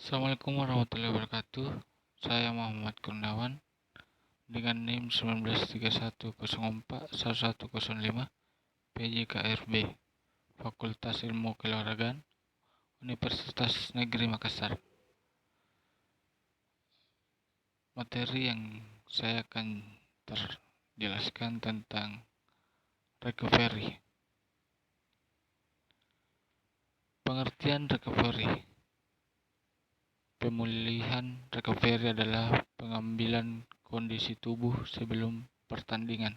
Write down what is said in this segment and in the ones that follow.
Assalamualaikum warahmatullahi wabarakatuh. Saya Muhammad Kurniawan dengan NIM 1931041105 PJKRB Fakultas Ilmu Keolahragaan Universitas Negeri Makassar. Materi yang saya akan terjelaskan tentang recovery. Pengertian recovery. Pemulihan recovery adalah pengambilan kondisi tubuh sebelum pertandingan.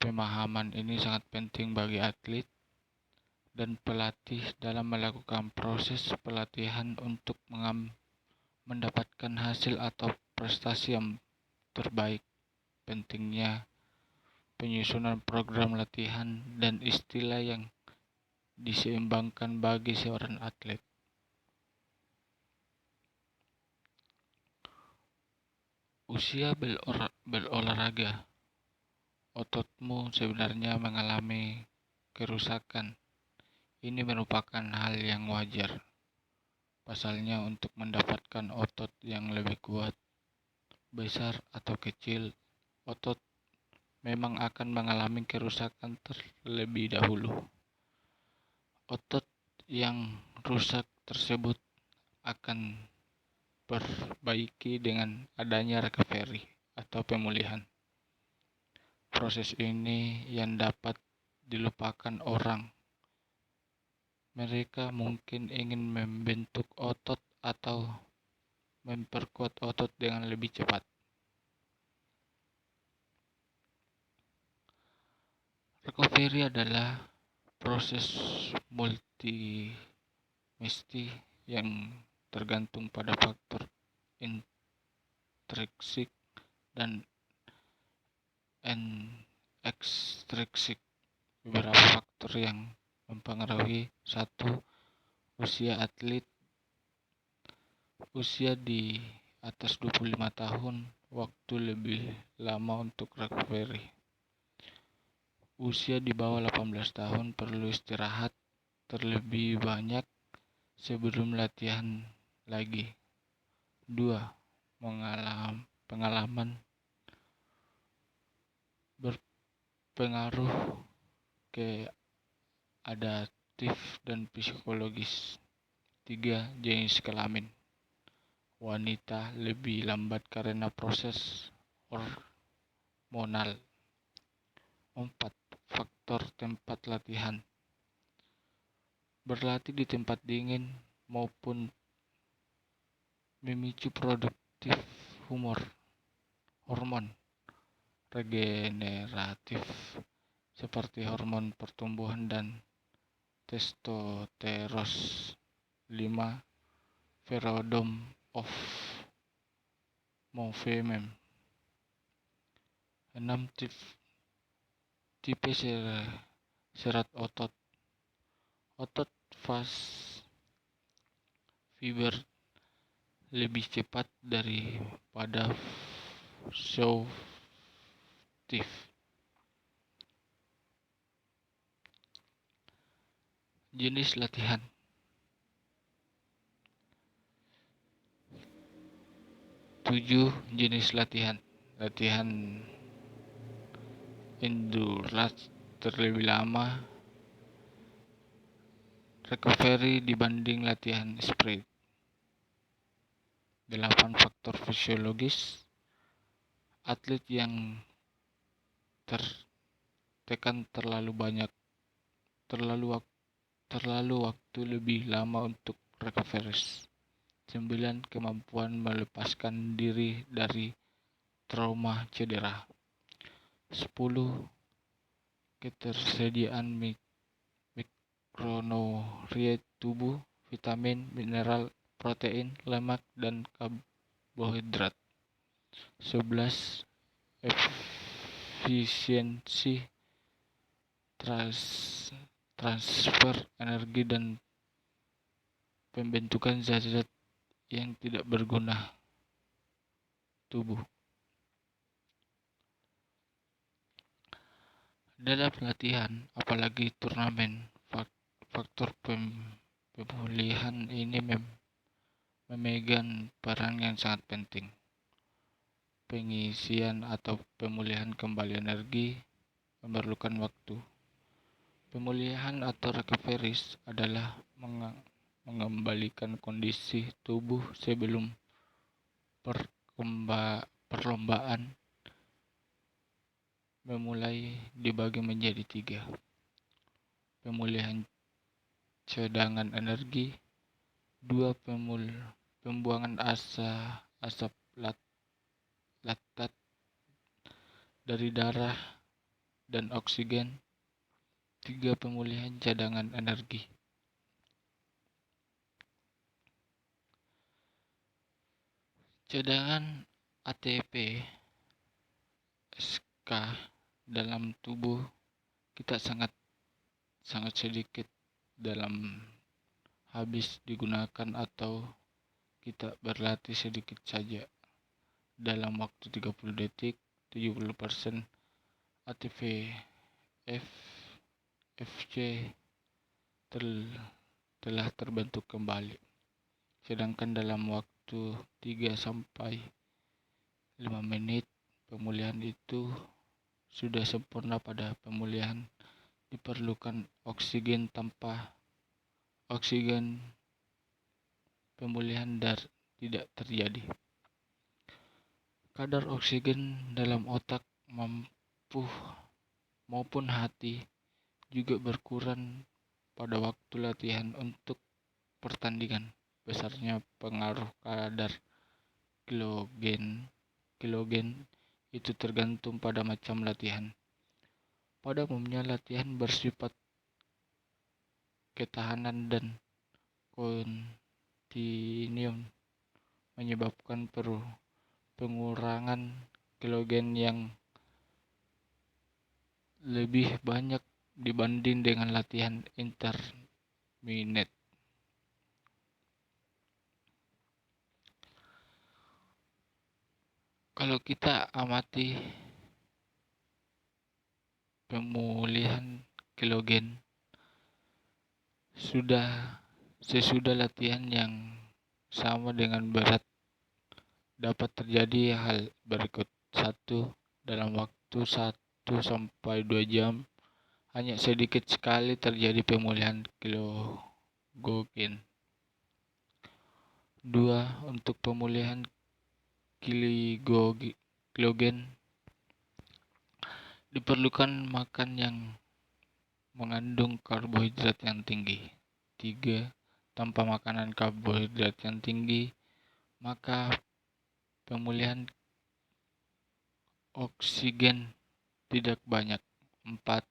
Pemahaman ini sangat penting bagi atlet dan pelatih dalam melakukan proses pelatihan untuk mendapatkan hasil atau prestasi yang terbaik. Pentingnya penyusunan program latihan dan istilah yang diseimbangkan bagi seorang atlet. Usia berolahraga. Ototmu sebenarnya mengalami kerusakan. Ini merupakan hal yang wajar. Pasalnya, untuk mendapatkan otot yang lebih kuat, besar atau kecil, otot memang akan mengalami kerusakan terlebih dahulu. Otot yang rusak tersebut akan perbaiki dengan adanya recovery atau pemulihan. Proses ini yang dapat dilupakan orang. Mereka mungkin ingin membentuk otot atau memperkuat otot dengan lebih cepat. Recovery adalah proses multimesti yang tergantung pada faktor intrinsik dan ekstrinsik. Beberapa faktor yang mempengaruhi: 1. Usia atlet. Usia di atas 25 tahun, waktu lebih lama untuk recovery. Usia di bawah 18 tahun perlu istirahat terlebih banyak sebelum latihan lagi. 2. Pengalaman berpengaruh ke adaptif dan psikologis. 3. Jenis kelamin. Wanita lebih lambat karena proses hormonal. 4. Faktor tempat latihan. Berlatih di tempat dingin maupun memicu produktif hormon regeneratif seperti hormon pertumbuhan dan testosteron. 5. Pherodrome of movement. 6. Tipe serat otot. Otot fast fiber lebih cepat daripada soft tissue. Jenis latihan. 7 jenis latihan. Latihan endurance terlebih lama, recovery dibanding latihan sprint. 8 faktor fisiologis. Atlet yang tertekan terlalu waktu lebih lama untuk recovery. 9. Kemampuan melepaskan diri dari trauma cedera. 10. Ketersediaan mikronutrien tubuh, vitamin, mineral, protein, lemak, dan karbohidrat. 11. Efisiensi transfer energi dan pembentukan zat-zat yang tidak berguna tubuh. Dalam latihan, apalagi turnamen, faktor pemulihan ini memegang peran yang sangat penting. Pengisian atau pemulihan kembali energi memerlukan waktu. Pemulihan atau recovery adalah mengembalikan kondisi tubuh sebelum perlombaan memulai, dibagi menjadi 3. Pemulihan cadangan energi, 2. Pembuangan asap laktat dari darah dan oksigen, 3. Pemulihan cadangan energi. Cadangan ATP SK dalam tubuh kita sangat sedikit dalam habis digunakan atau kita berlatih sedikit saja. Dalam waktu 30 detik, 70% ATP FC telah terbentuk kembali. Sedangkan dalam waktu 3-5 menit pemulihan itu sudah sempurna. Pada pemulihan diperlukan oksigen. Tanpa oksigen pemulihan tidak terjadi. Kadar oksigen dalam otak maupun hati juga berkurang pada waktu latihan. Untuk pertandingan, besarnya pengaruh kadar kilogen itu tergantung pada macam latihan. Pada umumnya latihan bersifat ketahanan dan kontinu menyebabkan pengurangan kilogen yang lebih banyak dibanding dengan latihan intermittent. Kalau kita amati pemulihan kilogen sesudah latihan yang sama dengan berat, dapat terjadi hal berikut. 1. Dalam waktu 1-2 jam hanya sedikit sekali terjadi pemulihan kilogen. 2. Untuk pemulihan kilogen diperlukan makan yang mengandung karbohidrat yang tinggi. 3. Tanpa makanan karbohidrat yang tinggi, maka pemulihan oksigen tidak banyak. 4.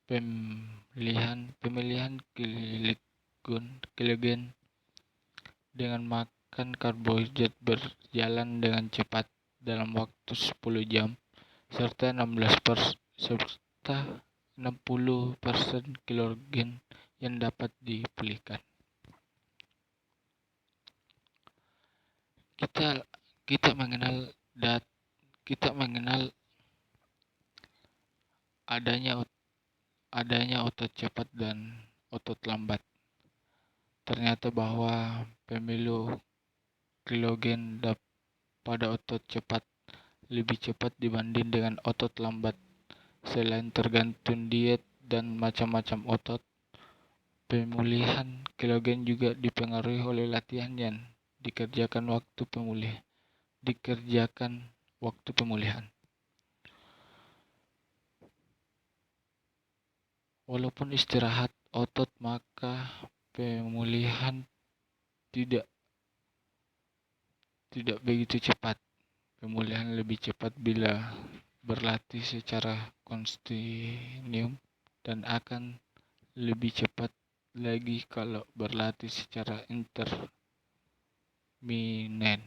Pemilihan kilogen dengan makan karbohidrat berjalan dengan cepat dalam waktu 10 jam serta 60% kilogen yang dapat dipulihkan. Kita mengenal adanya otot cepat dan otot lambat. Ternyata bahwa pemilu kilogen pada otot cepat lebih cepat dibanding dengan otot lambat. Selain tergantung diet dan macam-macam otot, pemulihan kilogen juga dipengaruhi oleh latihan yang dikerjakan waktu pemulihan. Walaupun istirahat otot, maka pemulihan tidak begitu cepat. Pemulihan lebih cepat bila berlatih secara kontinu dan akan lebih cepat lagi kalau berlatih secara intermittent.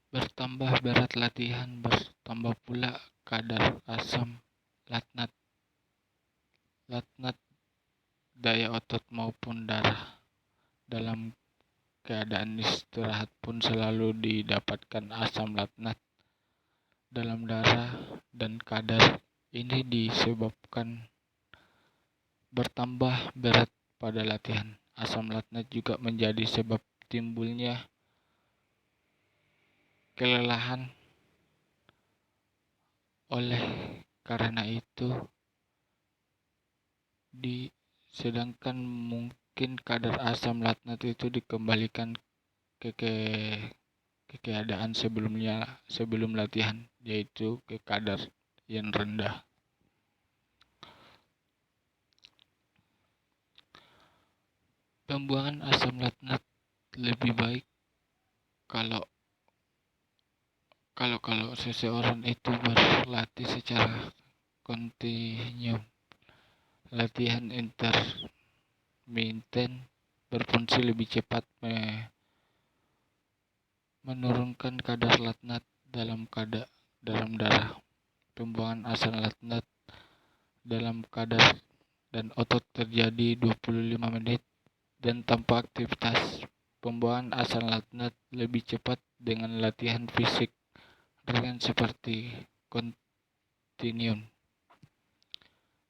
Bertambah berat latihan, bertambah pula kadar asam laktat, daya otot maupun darah. Dalam keadaan istirahat pun selalu didapatkan asam laktat dalam darah dan kadar Ini disebabkan bertambah berat pada latihan. Asam latnat juga menjadi sebab timbulnya kelelahan. Oleh karena itu, sedangkan mungkin kadar asam latnat itu dikembalikan ke, ke keadaan sebelum latihan, yaitu ke kadar yang rendah. Pembuangan asam latnat lebih baik kalau seseorang itu berlatih secara kontinu. Latihan intermittent berfungsi lebih cepat menurunkan kadar latnat dalam darah. Pembuangan asam latnat dalam kadar dan otot terjadi 25 menit dan tanpa aktivitas. Pembuangan asam latnat lebih cepat dengan latihan fisik ringan seperti kontinu.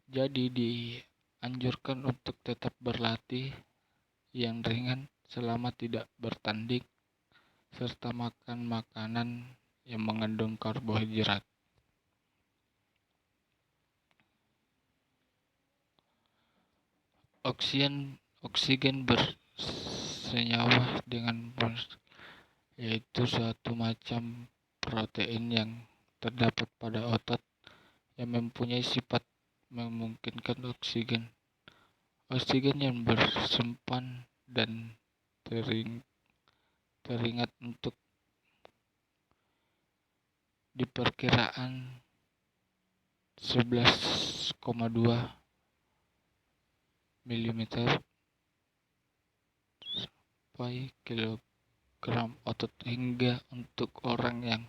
Jadi dianjurkan untuk tetap berlatih yang ringan selama tidak bertanding, serta makan makanan yang mengandung karbohidrat. Oksigen bersenyawa dengan yaitu suatu macam protein yang terdapat pada otot yang mempunyai sifat memungkinkan oksigen yang bersimpan dan teringat untuk diperkiraan 11,2 mm per kilogram otot hingga untuk orang yang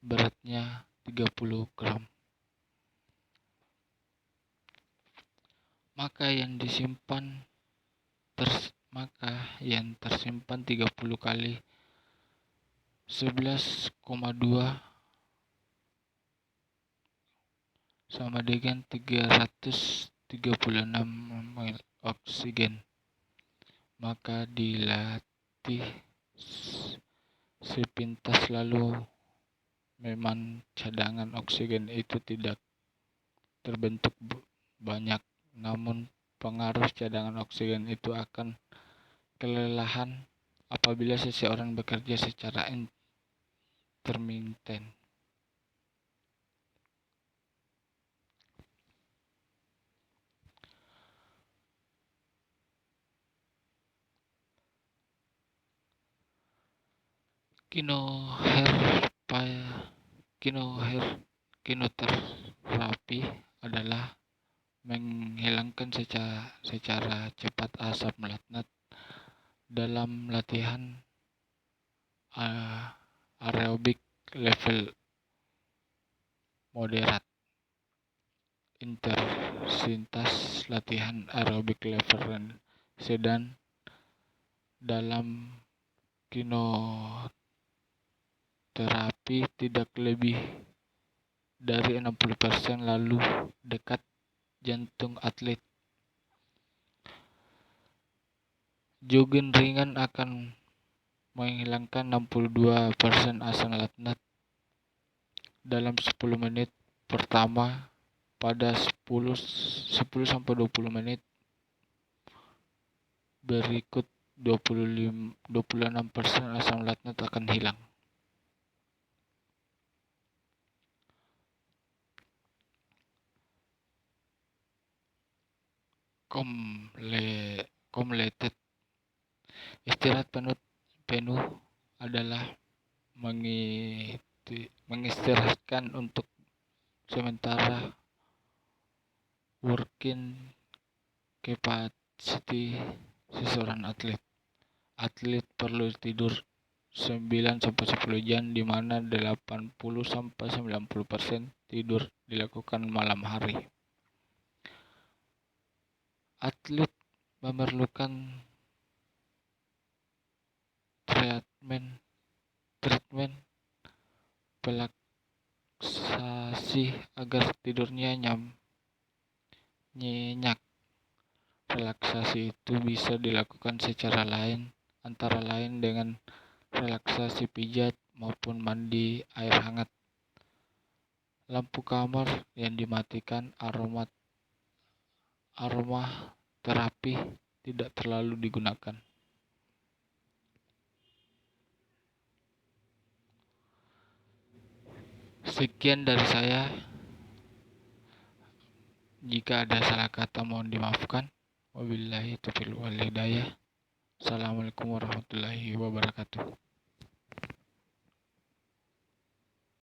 beratnya 30 gram. Maka yang tersimpan 30 kali 11,2 sama dengan 336 ml oksigen. Maka dilatih sepintas lalu memang cadangan oksigen itu tidak terbentuk banyak, namun pengaruh cadangan oksigen itu akan kelelahan apabila seseorang bekerja secara intermittent. Kinoterapi adalah menghilangkan secara cepat asam latnat dalam latihan aerobik level moderat. Intensitas latihan aerobik level sedang dalam kinoterapi tidak lebih dari 60%, lalu dekat jantung atlet. Jogging ringan akan menghilangkan 62% asam latnat dalam 10 menit pertama. Pada 10-20 menit berikut 26% asam latnat akan hilang. Completed istirahat penuh adalah mengistirahatkan untuk sementara working capacity seseorang atlet. Atlet perlu tidur 9-10 jam, di mana 80-90% tidur dilakukan malam hari. Atlet memerlukan treatment relaksasi agar tidurnya nyenyak. Relaksasi itu bisa dilakukan secara lain, antara lain dengan relaksasi pijat maupun mandi air hangat. Lampu kamar yang dimatikan, aroma terapi tidak terlalu digunakan. Sekian dari saya. Jika ada salah kata mohon dimaafkan. Wabillahi taufiq wal hidayah. Assalamualaikum warahmatullahi wabarakatuh.